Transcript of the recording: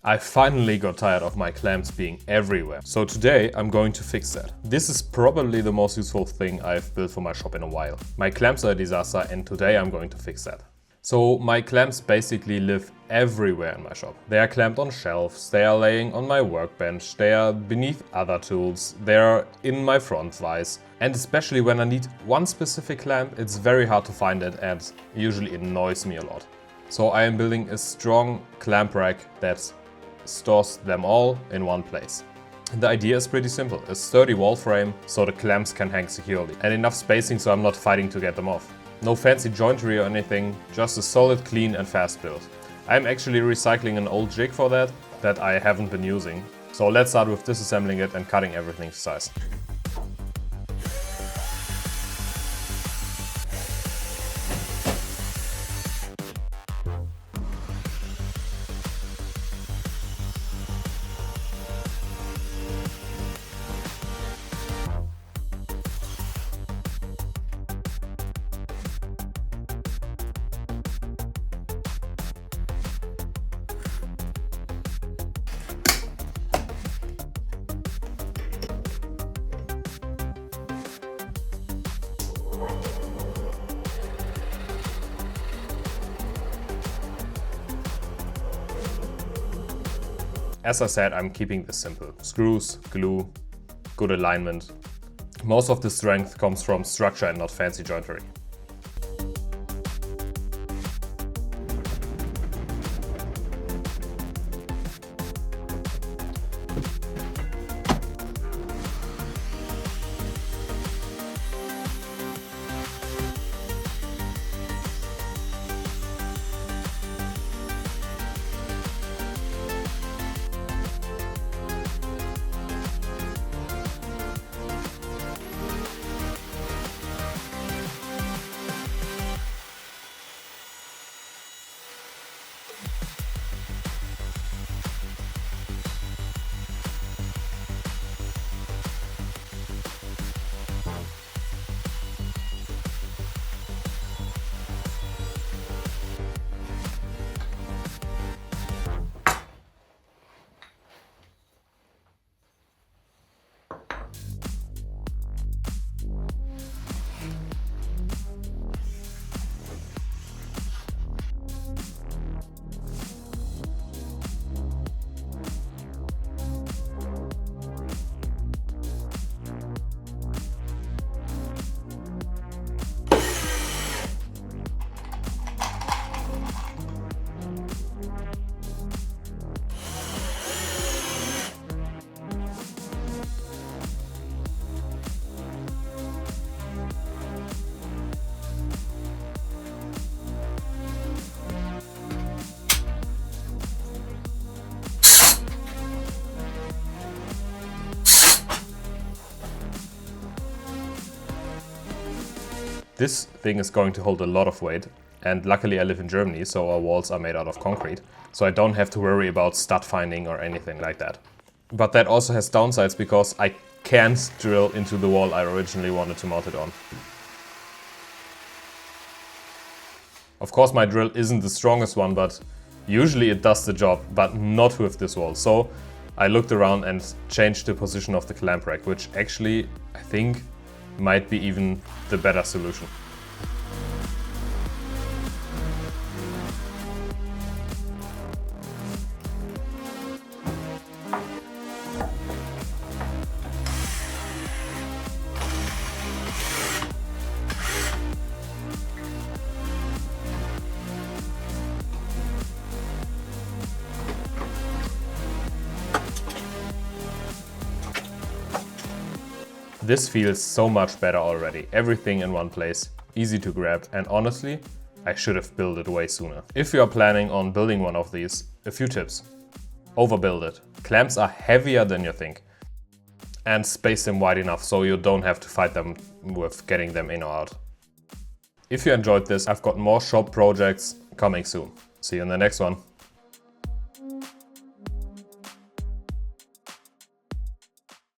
I finally got tired of my clamps being everywhere. So today I'm going to fix that. This is probably the most useful thing I've built for my shop in a while. My clamps are a disaster and today I'm going to fix that. So my clamps basically live everywhere in my shop. They are clamped on shelves, they are laying on my workbench, they are beneath other tools, they are in my front vise. And especially when I need one specific clamp, it's very hard to find it and usually it annoys me a lot. So I am building a strong clamp rack that stores them all in one place. The idea is pretty simple. A sturdy wall frame so the clamps can hang securely and enough spacing so I'm not fighting to get them off. No fancy joinery or anything, just a solid, clean and fast build. I'm actually recycling an old jig for that I haven't been using. So let's start with disassembling it and cutting everything to size. As I said, I'm keeping this simple. Screws, glue, good alignment. Most of the strength comes from structure and not fancy joinery. This thing is going to hold a lot of weight, and luckily I live in Germany, so our walls are made out of concrete, so I don't have to worry about stud finding or anything like that. But that also has downsides because I can't drill into the wall I originally wanted to mount it on. Of course my drill isn't the strongest one, but usually it does the job, but not with this wall. So I looked around and changed the position of the clamp rack, which actually I think might be even the better solution. This feels so much better already. Everything in one place, easy to grab, and honestly, I should have built it way sooner. If you are planning on building one of these, a few tips. Overbuild it. Clamps are heavier than you think. And space them wide enough so you don't have to fight them with getting them in or out. If you enjoyed this, I've got more shop projects coming soon. See you in the next one.